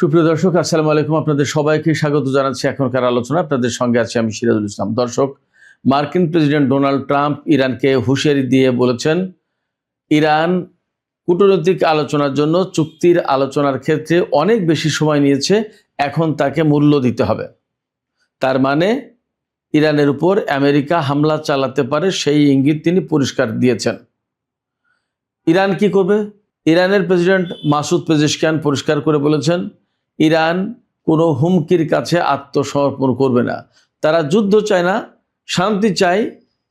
সুপ্রিয় দর্শক, আসসালামু আলাইকুম। আপনাদের সবাইকে স্বাগত জানাচ্ছি এখনকার আলোচনা। আপনাদের সঙ্গে আছি আমি সিরাজুল ইসলাম। দর্শক, মার্কিন প্রেসিডেন্ট ডোনাল্ড ট্রাম্প ইরানকে হুঁশিয়ারি দিয়ে বলেছেন, ইরান কূটনৈতিক আলোচনার জন্য চুক্তির আলোচনার ক্ষেত্রে অনেক বেশি সময় নিয়েছে, এখন তাকে মূল্য দিতে হবে। তার মানে ইরানের উপর আমেরিকা হামলা চালাতে পারে, সেই ইঙ্গিত তিনি পরিষ্কার দিয়েছেন। ইরান কি করবে? ইরানের প্রেসিডেন্ট মাসুদ পেজেশকিয়ান পরিষ্কার করে বলেছেন, ইরান কোনো হুমকির কাছে আত্মসমর্পণ করবে না। তারা যুদ্ধ চায় না, শান্তি চায়,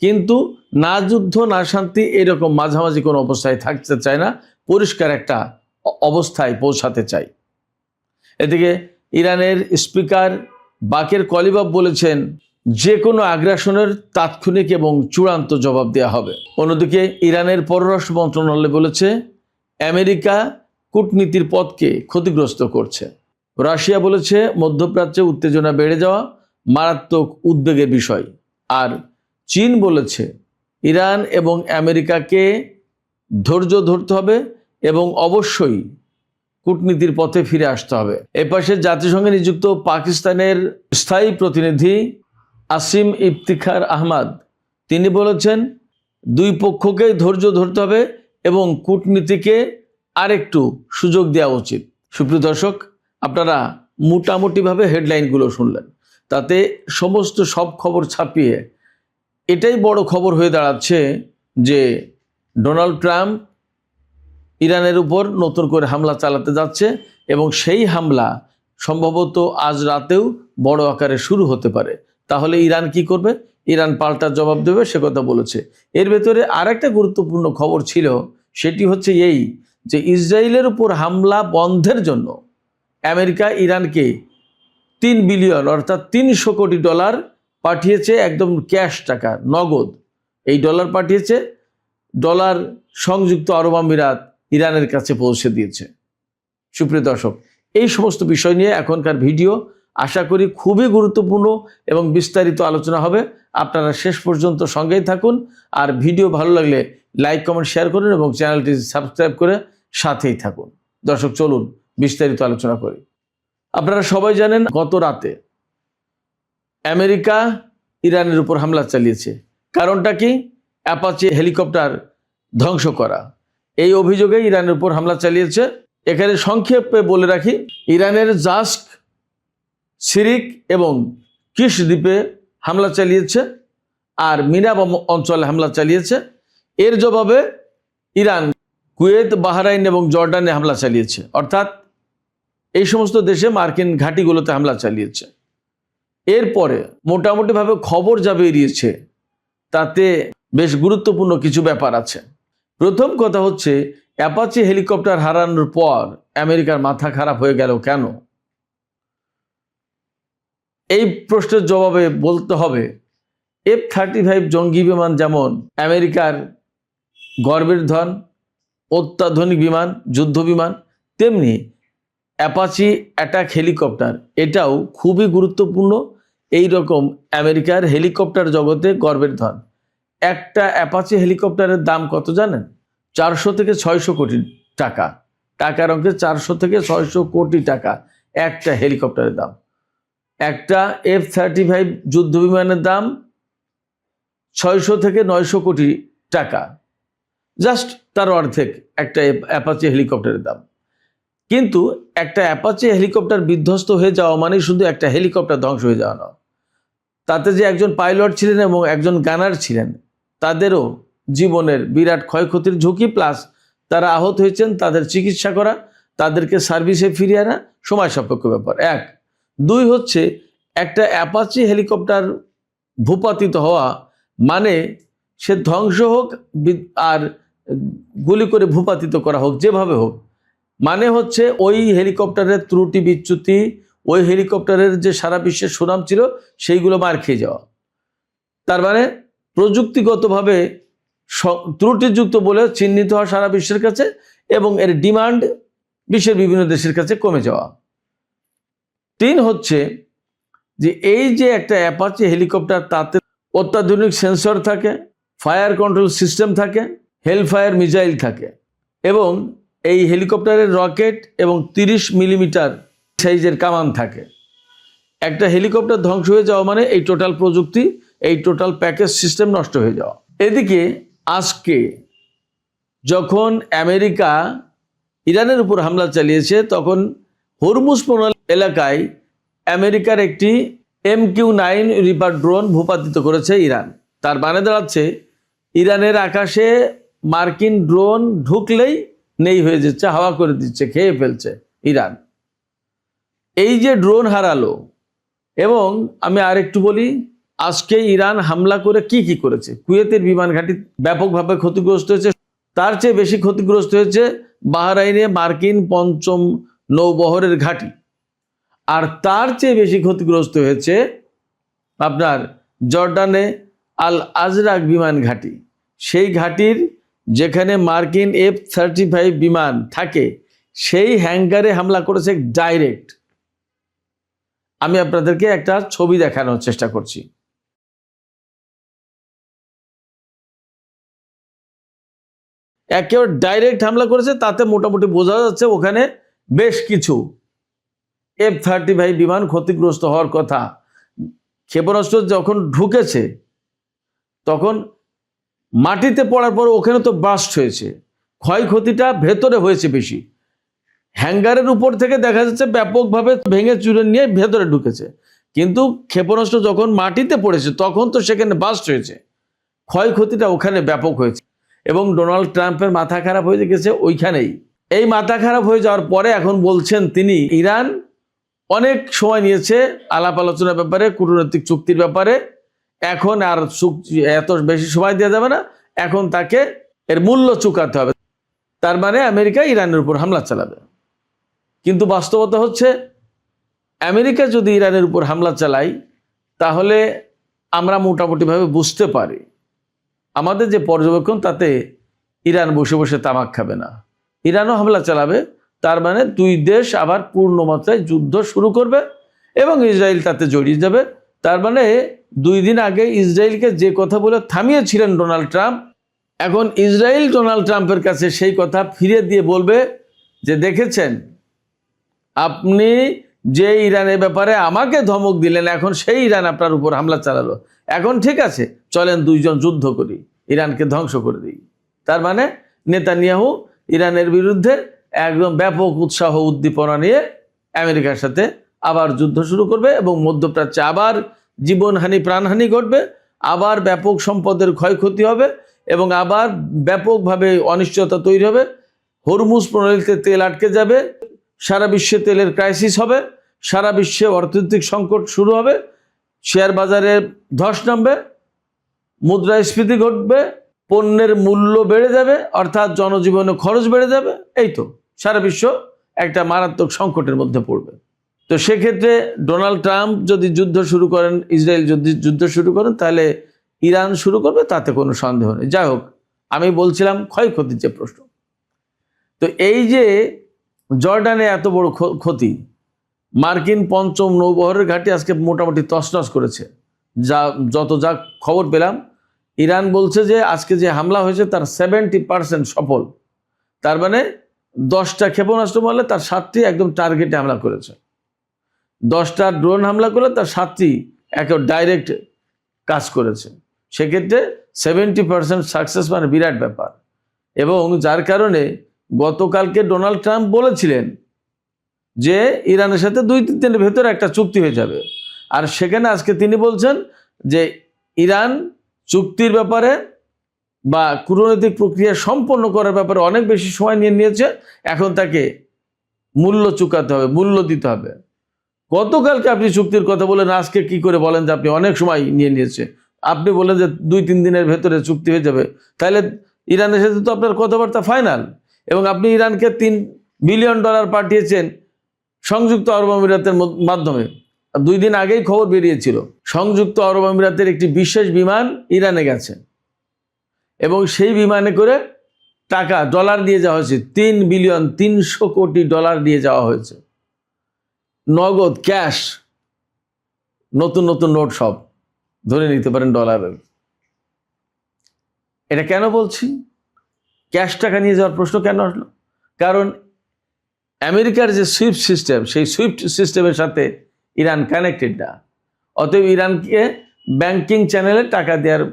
কিন্তু না যুদ্ধ না শান্তি এরকম মাঝামাঝি কোনো অবস্থায় থাকতে চায় না, পরিষ্কার একটা অবস্থায় পৌঁছাতে চায়। এদিকে ইরানের স্পিকার বাকের কলিবাফ বলেছেন, যে কোনো আগ্রাসনের তাৎক্ষণিক এবং চূড়ান্ত জবাব দেওয়া হবে। অন্যদিকে ইরানের পররাষ্ট্র মন্ত্রণালয় বলেছে, আমেরিকা কূটনীতির পথকে ক্ষতিগ্রস্ত করছে। রাশিয়া বলেছে, মধ্যপ্রাচ্যে উত্তেজনা বেড়ে যাওয়া মারাত্মক উদ্বেগের বিষয়। আর চীন বলেছে, ইরান এবং আমেরিকাকে ধৈর্য ধরতে হবে এবং অবশ্যই কূটনীতির পথে ফিরে আসতে হবে। এপাশে জাতিসংঘে নিযুক্ত পাকিস্তানের স্থায়ী প্রতিনিধি আসিম ইফতিখার আহমদ তিনি বলেছেন, দুই পক্ষকেই ধৈর্য ধরতে হবে এবং কূটনীতিকে আরেকটু সুযোগ দেওয়া উচিত। সুপ্রিয় দর্শক, আপনারা মোটামুটিভাবে হেডলাইনগুলো শুনলেন। তাতে সমস্ত সব খবর ছাপিয়ে এটাই বড় খবর হয়ে দাঁড়াচ্ছে যে ডোনাল্ড ট্রাম্প ইরানের উপর নতুন করে হামলা চালাতে যাচ্ছে এবং সেই হামলা সম্ভবত আজ রাতেও বড় আকারে শুরু হতে পারে। তাহলে ইরান কি করবে? ইরান পাল্টা জবাব দেবে, সে কথা বলেছে। এর ভেতরে আরেকটা গুরুত্বপূর্ণ খবর ছিল, সেটি হচ্ছে এই যে ইসরায়েলের উপর হামলা বন্ধের জন্য আমেরিকা ইরানকে 3 বিলিয়ন অর্থাৎ 300 কোটি ডলার পাঠিয়েছে, একদম ক্যাশ টাকা, নগদ। এই ডলার পাঠিয়েছে, ডলার সংযুক্ত আরব আমিরাত ইরানের কাছে পৌঁছে দিয়েছে। সুপ্রিয় দর্শক, এই সমস্ত বিষয় নিয়ে এখনকার ভিডিও আশা করি খুবই গুরুত্বপূর্ণ এবং বিস্তারিত আলোচনা হবে। আপনারা শেষ পর্যন্ত সঙ্গেই থাকুন। আর ভিডিও ভালো লাগলে লাইক, কমেন্ট, শেয়ার করুন এবং চ্যানেলটি সাবস্ক্রাইব করে সাথেই থাকুন। দর্শক, চলুন বিস্তারিত আলোচনা করি। আপনারা সবাই জানেন, গত রাতে আমেরিকা ইরানের উপর হামলা চালিয়েছে। কারণটা কি? অ্যাপাচি হেলিকপ্টার ধ্বংস করা। এই অভিযোগে ইরানের উপর হামলা চালিয়েছে। এখানে সংক্ষেপে বলে রাখি, ইরানের জাস্ক, সিরিক এবং কিশ দ্বীপে হামলা চালিয়েছে আর মিনাব অঞ্চলে হামলা চালিয়েছে। এর জবাবে ইরান কুয়েত, বাহরাইন এবং জর্ডানে হামলা চালিয়েছে, অর্থাৎ এই সমস্ত দেশে মার্কিন ঘাঁটিগুলোতে হামলা চালিয়েছে। এরপরে মোটামুটিভাবে খবর যা বেরিয়েছে তাতে বেশ গুরুত্বপূর্ণ কিছু ব্যাপার আছে। প্রথম কথা হচ্ছে, অ্যাপাচি হেলিকপ্টার হারানোর পর আমেরিকার মাথা খারাপ হয়ে গেল কেন? এই প্রশ্নের জবাবে বলতে হবে, F-35 জঙ্গি বিমান যেমন আমেরিকার গর্বের ধন, অত্যাধুনিক বিমান, যুদ্ধ বিমান, তেমনি অ্যাপাচি অ্যাটাক হেলিকপ্টার এটাও খুবই গুরুত্বপূর্ণ। এই রকম আমেরিকার হেলিকপ্টার জগতে গর্বের ধন। একটা অ্যাপাচি হেলিকপ্টারের দাম কত জানেন? 400 থেকে 600 কোটি টাকা। টাকার অঙ্কে 400 থেকে 600 কোটি টাকা একটা হেলিকপ্টারের দাম। একটা F-35 যুদ্ধ বিমানের দাম 600 থেকে 900 কোটি টাকা, জাস্ট তার অর্ধেক একটা অ্যাপাচি হেলিকপ্টারের দাম। কিন্তু একটা অ্যাপাচি হেলিকপ্টার বিধ্বস্ত হয়ে যাওয়া মানে শুধু একটা হেলিকপ্টার ধ্বংস হয়ে যাওয়া নয়, তাতে যে একজন পাইলট ছিলেন এবং একজন গানার ছিলেন তাদেরও জীবনের বিরাট ক্ষয়ক্ষতির ঝুঁকি, প্লাস তারা আহত হয়েছেন, তাদের চিকিৎসা করা, তাদেরকে সার্ভিসে ফিরিয়ে আনা সময় সাপেক্ষ ব্যাপার। 1, 2 হচ্ছে, একটা অ্যাপাচি হেলিকপ্টার ভূপাতিত হওয়া মানে সে ধ্বংস হোক আর গুলি করে ভূপাতিত করা হোক, যেভাবে হোক, মানে হচ্ছে ওই হেলিকপ্টারের ত্রুটি বিচ্যুতি, ওই হেলিকপ্টারের যে সারা বিশ্বের সুনাম ছিল সেইগুলো মার খেয়ে যাওয়া। তার মানে প্রযুক্তিগতভাবে ত্রুটিযুক্ত বলে চিহ্নিত হওয়া সারা বিশ্বের কাছে এবং এর ডিমান্ড বিশ্বের বিভিন্ন দেশের কাছে কমে যাওয়া। 3 হচ্ছে যে এই যে একটা অ্যাপাচি হেলিকপ্টার, তাতে অত্যাধুনিক সেন্সর থাকে, ফায়ার কন্ট্রোল সিস্টেম থাকে, হেলফায়ার মিসাইল থাকে এবং এই হেলিকপ্টারের রকেট এবং 30 মিলিমিটার সাইজের কামান থাকে। একটা হেলিকপ্টার ধ্বংস হয়ে যাওয়া মানে এই টোটাল প্রযুক্তি, এই টোটাল প্যাকেজ সিস্টেম নষ্ট হয়ে যাওয়া। এদিকে আজকে যখন আমেরিকা ইরানের উপর হামলা চালিয়েছে, তখন হরমুজ প্রণালী এলাকায় আমেরিকার একটি MQ-9 রিপার ড্রোন ভূপাতিত করেছে ইরান। তার মানে দাঁড়াচ্ছে ইরানের আকাশে মার্কিন ড্রোন ঢুকলেই নেই হয়ে যাচ্ছে, হাওয়া করে দিচ্ছে, খেয়ে ফেলছে ইরান। এই যে ড্রোন হারালো, এবং আমি আরেকটু বলি, আজকে ইরান হামলা করে কি কি করেছে। কুয়েতের বিমান ঘাঁটি ব্যাপকভাবে ক্ষতিগ্রস্ত হয়েছে, তার চেয়ে বেশি ক্ষতিগ্রস্ত হয়েছে বাহরাইনে মার্কিন ৫ম নৌবহরের ঘাঁটি, আর তার চেয়ে বেশি ক্ষতিগ্রস্ত হয়েছে আপনার জর্ডানে আল আজরাক বিমান ঘাঁটি। সেই ঘাঁটির যেখানে মার্কিন F-35 বিমান থাকে, সেই হ্যাঙ্গারে হামলা করেছে ডাইরেক্ট। আমি আপনাদেরকে একটা ছবি দেখানোর চেষ্টা করছি। একেবারে ডাইরেক্ট হামলা করেছে, তাতে মোটামুটি বোঝা যাচ্ছে ওখানে বেশ কিছু F-35 বিমান ক্ষতিগ্রস্ত হওয়ার কথা। ক্ষেপণাস্ত্র যখন ঢুকেছে তখন মাটিতে পড়ার পর ওখানে তো বাস্ট হয়েছে, ক্ষয়ক্ষতিটা ভেতরে হয়েছে বেশি। হ্যাঙ্গারের উপর থেকে দেখা যাচ্ছে ব্যাপকভাবে ভেঙে চুরে নিয়ে ভেতরে ঢুকেছে, কিন্তু ক্ষেপণাস্ত্র যখন মাটিতে পড়েছে তখন তো সেখানে বাস্ট হয়েছে, ক্ষয়ক্ষতিটা ওখানে ব্যাপক হয়েছে। এবং ডোনাল্ড ট্রাম্পের মাথা খারাপ হয়ে গেছে ওইখানেই। এই মাথা খারাপ হয়ে যাওয়ার পরে এখন বলছেন তিনি ইরান অনেক সময় নিয়েছে আলাপ আলোচনার ব্যাপারে, কূটনৈতিক চুক্তির ব্যাপারে, এখন আর এত বেশি সময় দেওয়া যাবে না, এখন তাকে এর মূল্য চুকাতে হবে। তার মানে আমেরিকা ইরানের উপর হামলা চালাবে। কিন্তু বাস্তবতা হচ্ছে আমেরিকা যদি ইরানের উপর হামলা চালায়, তাহলে আমরা মোটামুটিভাবে বুঝতে পারি, আমাদের যে পর্যবেক্ষণ, তাতে ইরান বসে বসে তামাক খাবে না, ইরানও হামলা চালাবে। তার মানে দুই দেশ আবার পূর্ণ মাত্রায় যুদ্ধ শুরু করবে এবং ইসরায়েল তাতে জড়িয়ে যাবে। তার মানে 2 দিন আগে ইসরায়েলকে যে কথা বলে থামিয়েছিলেন ডোনাল্ড ট্রাম্প, এখন ইসরায়েল ডোনাল্ড ট্রাম্পের কাছে সেই কথা ফিরে দিয়ে বলবে যে দেখেছেন, আপনি যে ইরানের ব্যাপারে আমাকে ধমক দিলেন, এখন সেই ইরান আপনার উপর হামলা চালালো, এখন ঠিক আছে, চলেন দুইজন যুদ্ধ করি, ইরানকে ধ্বংস করে দিই। তার মানে নেতানিয়াহু ইরানের বিরুদ্ধে একদম ব্যাপক উৎসাহ উদ্দীপনা নিয়ে আমেরিকার সাথে আবার যুদ্ধ শুরু করবে এবং মধ্যপ্রাচ্যে আবার জীবনহানি, প্রাণহানি ঘটবে, আবার ব্যাপক সম্পদের ক্ষয়ক্ষতি হবে এবং আবার ব্যাপকভাবে অনিশ্চয়তা তৈরি হবে। হরমুজ প্রণালীতে তেল আটকে যাবে, সারা বিশ্বে তেলের ক্রাইসিস হবে, সারা বিশ্বে অর্থনৈতিক সংকট শুরু হবে, শেয়ার বাজারে ধস নামবে, মুদ্রাস্ফীতি ঘটবে, পণ্যের মূল্য বেড়ে যাবে, অর্থাৎ জনজীবনে খরচ বেড়ে যাবে। এই তো সারা বিশ্ব একটা মারাত্মক সংকটের মধ্যে পড়বে। তো সেক্ষেত্রে ডোনাল্ড ট্রাম্প যদি যুদ্ধ শুরু করেন, ইসরায়েল যদি যুদ্ধ শুরু করেন, তাহলে ইরান শুরু করবে, তাতে কোনো সন্দেহ নেই। যাই হোক, আমি বলছিলাম ক্ষয়ক্ষতির যে প্রশ্ন। তো এই যে জর্ডানে এত বড় ক্ষতি, মার্কিন ৫ম নৌবহরের ঘাঁটি আজকে মোটামুটি তছনছ করেছে। যা খবর পেলাম, ইরান বলছে যে আজকে যে হামলা হয়েছে তার 70% সফল। তার মানে 10টা ক্ষেপণাস্ত্র মারলে তার 7টি একদম টার্গেটে হামলা করেছে, 10টা ড্রোন হামলা করলে তার 7টি একেবারে ডাইরেক্ট কাজ করেছে। সেক্ষেত্রে 70% সাকসেস মানে বিরাট ব্যাপার। এবং যার কারণে গতকালকে ডোনাল্ড ট্রাম্প বলেছিলেন যে ইরানের সাথে 2-3 দিনের ভেতরে একটা চুক্তি হয়ে যাবে, আর সেখানে আজকে তিনি বলছেন যে ইরান চুক্তির ব্যাপারে বা কূটনৈতিক প্রক্রিয়া সম্পন্ন করার ব্যাপারে অনেক বেশি সময় নিয়েছে, এখন তাকে মূল্য চুকাতে হবে, মূল্য দিতে হবে। গতকালকে আপনি চুক্তির কথা বলেন, আজকে কি করে বলেন যে আপনি অনেক সময় নিয়েছে? আপনি বলেন যে 2-3 দিনের ভেতরে চুক্তি হয়ে যাবে, তাহলে ইরানের সাথে তো আপনার কথাবার্তা ফাইনাল। এবং আপনি ইরানকে $3 বিলিয়ন পাঠিয়েছেন সংযুক্ত আরব আমিরাতের মাধ্যমে। 2 দিন আগেই খবর বেরিয়েছিল, সংযুক্ত আরব আমিরাতের একটি বিশেষ বিমান ইরানে গেছে এবং সেই বিমানে করে টাকা, ডলার দিয়ে যাওয়া হয়েছে, $3 কোটি দিয়ে যাওয়া হয়েছে, নগদ, ক্যাশ, নতুন নতুন নোট, সব ধরে নিতে পারেন ডলারের। এটা কেন বলছি? ক্যাশ টাকা নিয়ে যাওয়ার প্রশ্ন কেন আসলো? কারণ আমেরিকার যে সুইফট সিস্টেম, সেই সুইফট সিস্টেমের সাথে ইরান কানেক্টেড না। অতএব ইরানকে ব্যাংকিং চ্যানেলে টাকা দেওয়ার,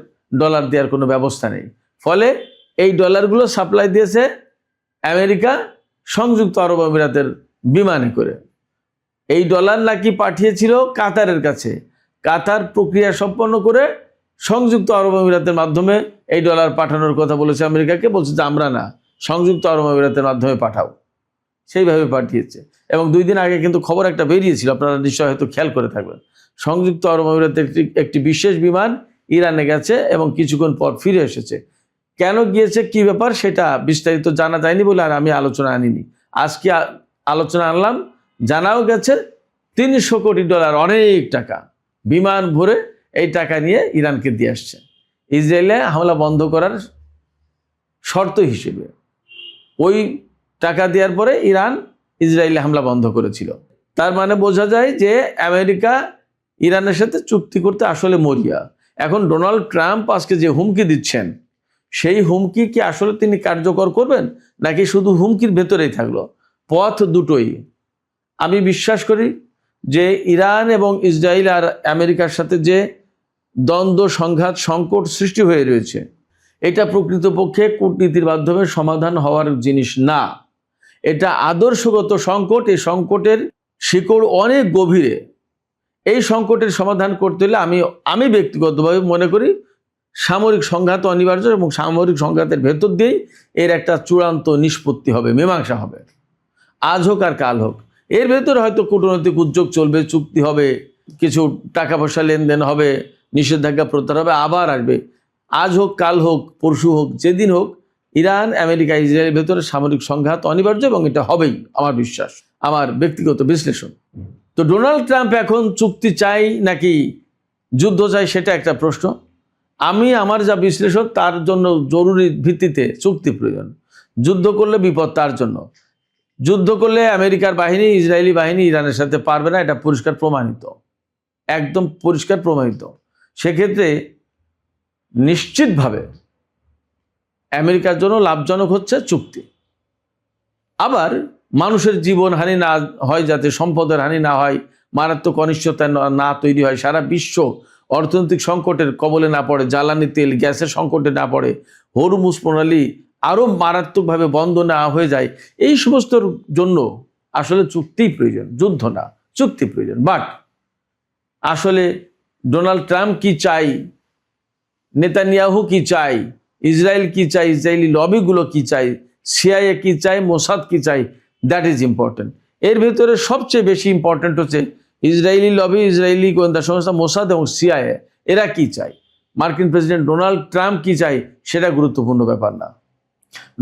ডলার দেওয়ার কোনো ব্যবস্থা নেই। ফলে এই ডলারগুলো সাপ্লাই দিয়েছে আমেরিকা সংযুক্ত আরব আমিরাতের বিমানে করে। এই ডলার নাকি পাঠিয়েছিল কাতারের কাছে। কাতার প্রক্রিয়া সম্পন্ন করে সংযুক্ত আরব আমিরাতের মাধ্যমে এই ডলার পাঠানোর কথা বলেছে আমেরিকাকে। বলছে যে আমরা না, সংযুক্ত আরব আমিরাতের মাধ্যমে পাঠাও। সেইভাবে পাঠিয়েছে। এবং 2 দিন আগে কিন্তু খবর একটা বেরিয়েছিল, আপনারা নিশ্চয় হয়তো খেয়াল করে থাকবেন। সংযুক্ত আরব আমিরাতের একটি বিশেষ বিমান ইরানে গেছে এবং কিছুক্ষণ পর ফিরে এসেছে। কেন গিয়েছে, কি ব্যাপার, সেটা বিস্তারিত জানা যায়নি বলে আর আমি আলোচনা আনিনি। আজকে আলোচনা আনলাম। জানাও গেছে 300 কোটি ডলার, অনেক টাকা, বিমান ভরে এই টাকা নিয়ে ইরানকে দিয়ে আসছে ইসরায়েলে হামলা বন্ধ করার শর্ত হিসেবে। ওই টাকা দেওয়ার পরে ইরান ইসরায়েলে হামলা বন্ধ করেছিল। তার মানে বোঝা যায় যে আমেরিকা ইরানের সাথে চুক্তি করতে আসলে মরিয়া। এখন ডোনাল্ড ট্রাম্প আজকে যে হুমকি দিচ্ছেন, সেই হুমকি কি আসলে তিনি কার্যকর করবেন, নাকি শুধু হুমকির ভেতরেই থাকলো? পথ দুটোই। আমি বিশ্বাস করি যে ইরান এবং ইসরায়েল আর আমেরিকার সাথে যে দ্বন্দ্ব, সংঘাত, সংকট সৃষ্টি হয়ে রয়েছে, এটা প্রকৃতপক্ষে কূটনীতির মাধ্যমে সমাধান হওয়ার জিনিস না। এটা আদর্শগত সংকট। এই সংকটের শিকড় অনেক গভীরে। এই সংকটের সমাধান করতে হলে আমি ব্যক্তিগতভাবে মনে করি সামরিক সংঘাত অনিবার্য, এবং সামরিক সংঘাতের ভেতর দিয়েই এর একটা চূড়ান্ত নিষ্পত্তি হবে, মীমাংসা হবে। আজ হোক আর কাল হোক, এর ভেতরে হয়তো কূটনৈতিক উদ্যোগ চলবে, চুক্তি হবে, কিছু টাকা পয়সা লেনদেন হবে, নিষেধাজ্ঞা প্রত্যাহার হবে, আবার আসবে। আজ হোক, কাল হোক, পরশু হোক, যেদিন হোক, ইরান, আমেরিকা, ইসরায়েলের ভেতরে সামরিক সংঘাত অনিবার্য, এবং এটা হবেই, আমার বিশ্বাস, আমার ব্যক্তিগত বিশ্লেষণ। তো ডোনাল্ড ট্রাম্প এখন চুক্তি চাই নাকি যুদ্ধ চাই, সেটা একটা প্রশ্ন। আমার যা বিশ্লেষণ, তার জন্য জরুরি ভিত্তিতে চুক্তি প্রয়োজন। যুদ্ধ করলে বিপদ তার জন্য। যুদ্ধ করলে আমেরিকার বাহিনী, ইসরায়েলি বাহিনী ইরানের সাথে পারবে না, এটা পরিষ্কার প্রমাণিত, একদম পরিষ্কার প্রমাণিত। সেক্ষেত্রে নিশ্চিতভাবে আমেরিকার জন্য লাভজনক হচ্ছে চুক্তি। আবার মানুষের জীবন হানি না হয়, যাতে সম্পদের হানি না হয়, মারাত্মক অনিশ্চয়তা না তৈরি হয়, সারা বিশ্ব অর্থনৈতিক সংকটের কবলে না পড়ে, জ্বালানি তেল গ্যাসের সংকটে না পড়ে, হরমুজ প্রণালী আরও মারাত্মকভাবে বন্ধ না হয়ে যায়, এই সমস্তর জন্য আসলে চুক্তি প্রয়োজন, যুদ্ধ না, চুক্তি প্রয়োজন। বাট আসলে ডোনাল্ড ট্রাম্প কি চাই, নেতানিয়াহু কি চাই, ইসরায়েল কি চাই, ইসরায়েলি লবিগুলো কি চাই, সিআইএ কি চাই, মোসাদ কি চাই, দ্যাট ইজ ইম্পর্টেন্ট। এর ভেতরে সবচেয়ে বেশি ইম্পর্টেন্ট হচ্ছে ইসরায়েলি লবি, ইসরায়েলি গোয়েন্দা সংস্থা মোসাদ এবং সিআইএ, এরা কি চাই। মার্কিন প্রেসিডেন্ট ডোনাল্ড ট্রাম্প কি চাই, সেটা গুরুত্বপূর্ণ ব্যাপার না।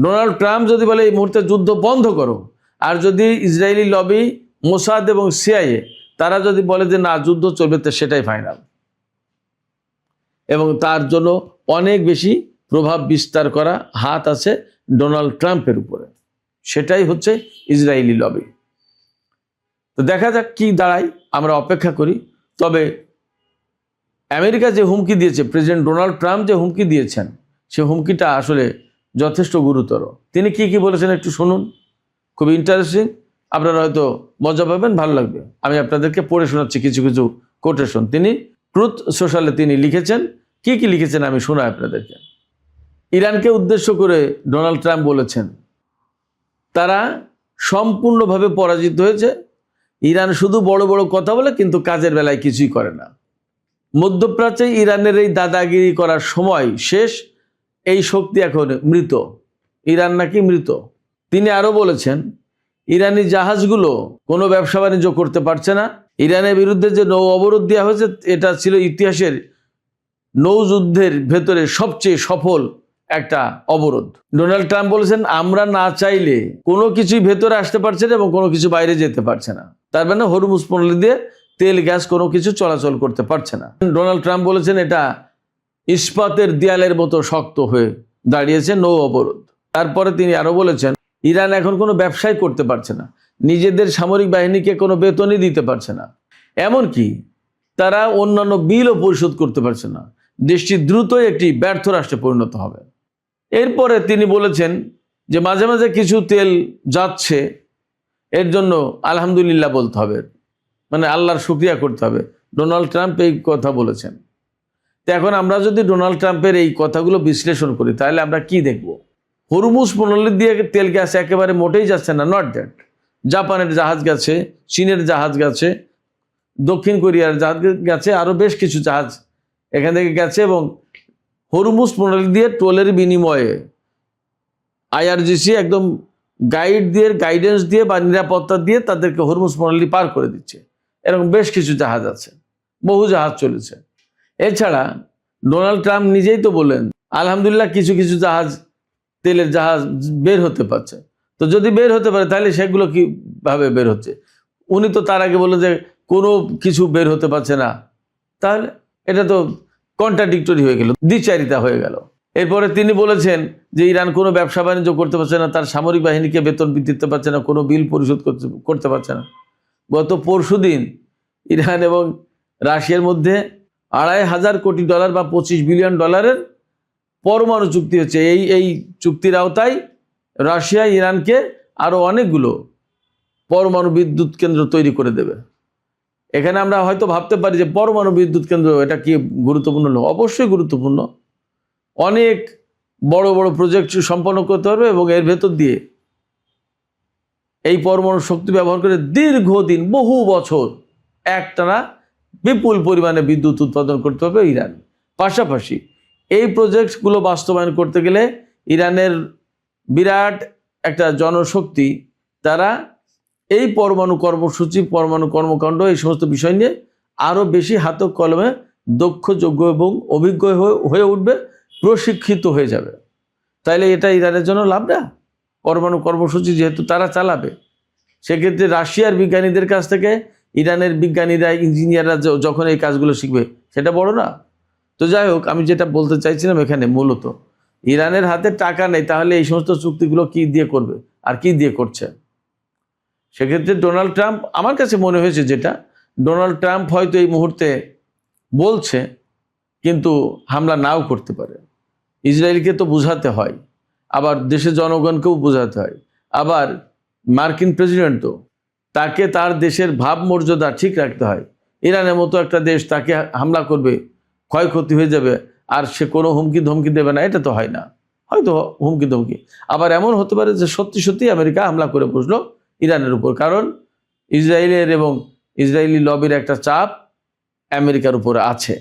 ডোনাল্ড ট্রাম্প যদি বলে এই মুহূর্তে যুদ্ধ বন্ধ করো, আর যদি ইসরায়েলি লবি, মোসাদ এবং সিআইএ তারা যদি বলে যে না, যুদ্ধ চলবে, তো সেটাই ফাইনাল। এবং তার জন্য অনেক বেশি প্রভাব বিস্তার করা হাত আছে ডোনাল্ড ট্রাম্পের উপরে, সেটাই হচ্ছে ইসরায়েলি লবি। তো দেখা যাক কি দাঁড়ায়, আমরা অপেক্ষা করি। তবে আমেরিকা যে হুমকি দিয়েছে, প্রেসিডেন্ট ডোনাল্ড ট্রাম্প যে হুমকি দিয়েছেন, সে হুমকিটা আসলে যথেষ্ট গুরুতর। তিনি কি কি বলেছেন একটু শুনুন, খুব ইন্টারেস্টিং, আপনারা হয়তো মজা পাবেন, ভালো লাগবে। আমি আপনাদেরকে পড়ে শোনাচ্ছি কিছু কিছু কোটেশন। তিনি ট্রুথ সোশ্যালে তিনি লিখেছেন। কি কি লিখেছেন আমি শোনাই আপনাদেরকে। ইরানকে উদ্দেশ্য করে ডোনাল্ড ট্রাম্প বলেছেন, তারা সম্পূর্ণভাবে পরাজিত হয়েছে। ইরান শুধু বড় বড় কথা বলে, কিন্তু কাজের বেলায় কিছুই করে না। মধ্যপ্রাচ্যে ইরানের এই দাদাগিরি করার সময় শেষ, এই শক্তি এখন মৃত। ইরান নাকি মৃত। তিনি আরো বলেছেন, ইরানি জাহাজগুলো কোনো ব্যবসা বাণিজ্য করতে পারছে না। ইরানের বিরুদ্ধে যে নৌ অবরোধ দেওয়া হয়েছে, এটা ছিল ইতিহাসের নৌযুদ্ধের ভেতরে সবচেয়ে সফল একটা অবরোধ। ডোনাল্ড ট্রাম্প বলেছেন, আমরা না চাইলে কোনো কিছুই ভেতরে আসতে পারছে না এবং কোনো কিছু বাইরে যেতে পারছে না। তার মানে হরমুজ প্রণালী দিয়ে তেল গ্যাস কোনো কিছু চলাচল করতে পারছে না। ডোনাল্ড ট্রাম্প বলেছেন, এটা ইস্পাতের দেয়ালের মতো শক্ত হয়ে দাঁড়িয়েছে নৌ অবরোধ। তারপরে তিনি আরো বলেছেন, ইরান এখন কোনো ব্যবসাই করতে পারছে না, নিজেদের সামরিক বাহিনীকে কোনো বেতনই দিতে পারছে না, এমনকি তারা অন্যান্য বিলও পরিশোধ করতে পারছে না। দেশটি দ্রুতই একটি ব্যর্থ রাষ্ট্রে পরিণত হবে। এরপরে তিনি বলেছেন যে মাঝে মাঝে কিছু তেল যাচ্ছে, এর জন্য আলহামদুলিল্লাহ বলতে হবে, মানে আল্লাহর শুকরিয়া করতে হবে। ডোনাল্ড ট্রাম্প এই কথা বলেছেন। তো এখন আমরা যদি ডোনাল্ড ট্রাম্পের এই কথাগুলো বিশ্লেষণ করি তাহলে আমরা কি দেখব? হরমুজ প্রণালী দিয়ে তেল গ্যাস একেবারে মোটেই যাচ্ছে না, নট দ্যাট। জাপানের জাহাজ গেছে, চীনের জাহাজ গেছে, দক্ষিণ কোরিয়ার জাহাজ গেছে, আরও বেশ কিছু জাহাজ এখান থেকে গেছে। এবং হরমুজ প্রণালী দিয়ে টোলের বিনিময়ে আইআরজিসি একদম গাইডেন্স দিয়ে বা নিরাপত্তা দিয়ে তাদেরকে হরমুজ প্রণালী পার করে দিচ্ছে। এরকম বেশ কিছু জাহাজ আছে, বহু জাহাজ চলেছে। এছাড়া ডোনাল্ড ট্রাম্প নিজেই তো বললেন আলহামদুলিল্লাহ কিছু কিছু জাহাজ, তেলের জাহাজ বের হতে পারছে। তো যদি বের হতে পারে তাহলে সেগুলো কিভাবে বের হচ্ছে? উনি তো তার আগে বললেন যে কোনো কিছু বের হতে পারছে না, তাহলে এটা তো কন্ট্রাডিক্টরি হয়ে গেল, দ্বিচারিতা হয়ে গেল। এরপরে তিনি বলেছেন যে ইরান কোনো ব্যবসা বাণিজ্য করতে পারছে না, তার সামরিক বাহিনীকে বেতন দিতে পারছে না, কোনো বিল পরিশোধ করতে পারছে না। গত পরশুদিন ইরান এবং রাশিয়ার মধ্যে $2,500 কোটি বা $25 বিলিয়ন পরমাণু চুক্তি হচ্ছে। এই চুক্তির আওতায় রাশিয়া ইরানকে আরও অনেকগুলো পরমাণু বিদ্যুৎ কেন্দ্র তৈরি করে দেবে। এখানে আমরা হয়তো ভাবতে পারি যে পরমাণু বিদ্যুৎ কেন্দ্র এটা কি গুরুত্বপূর্ণ? অবশ্যই গুরুত্বপূর্ণ। অনেক বড় বড় প্রজেক্ট সম্পন্ন করতে পারবে এবং এর ভেতর দিয়ে এই পরমাণু শক্তি ব্যবহার করে দীর্ঘদিন, বহু বছর একটানা বিপুল পরিমাণে বিদ্যুৎ উৎপাদন করতে হবে ইরান। পাশাপাশি এই প্রজেক্টগুলো বাস্তবায়ন করতে গেলে ইরানের বিরাট একটা জনশক্তি, তারা এই পরমাণু কর্মসূচি, পরমাণু কর্মকাণ্ড, এই সমস্ত বিষয় নিয়ে আরও বেশি হাতে কলমে দক্ষ, যোগ্য এবং অভিজ্ঞ হয়ে উঠবে, প্রশিক্ষিত হয়ে যাবে। তাইলে এটা ইরানের জন্য লাভ না? পরমাণু কর্মসূচি যেহেতু তারা চালাবে, সেক্ষেত্রে রাশিয়ার বিজ্ঞানীদের কাছ থেকে ইরানের বিজ্ঞানীরা, ইঞ্জিনিয়াররা যখন এই কাজগুলো শিখবে, সেটা বড় না? তো যাই হোক, আমি যেটা বলতে চাইছিলাম এখানে মূলত ইরানের হাতে টাকা নেই, তাহলে এই সমস্ত চুক্তিগুলো কি দিয়ে করবে আর কি দিয়ে করছে? সেক্ষেত্রে ডোনাল্ড ট্রাম্প, আমার কাছে মনে হয়েছে যেটা, ডোনাল্ড ট্রাম্প হয়তো এই মুহূর্তে বলছে কিন্তু হামলা নাও করতে পারে। ইসরায়েলকে তো বোঝাতে হয়, আবার দেশের জনগণকেও বোঝাতে হয়, আবার মার্কিন প্রেসিডেন্ট তো, তাকে তার দেশের ভাবমর্যাদা ঠিক রাখতে হয়। ইরানের মতো একটা দেশ তাকে হামলা করবে, ক্ষয়ক্ষতি হয়ে যাবে, আর সে কোনো হুমকি ধমকি দেবে না, এটা তো হয় না। হয়তো হুমকি ধমকি, আবার এমন হতে পারে যে সত্যি সত্যি আমেরিকা হামলা করে বসলো ইরানের উপর, কারণ ইসরায়েলের এবং ইসরায়েলি লবির একটা চাপ আমেরিকার উপরে আছে।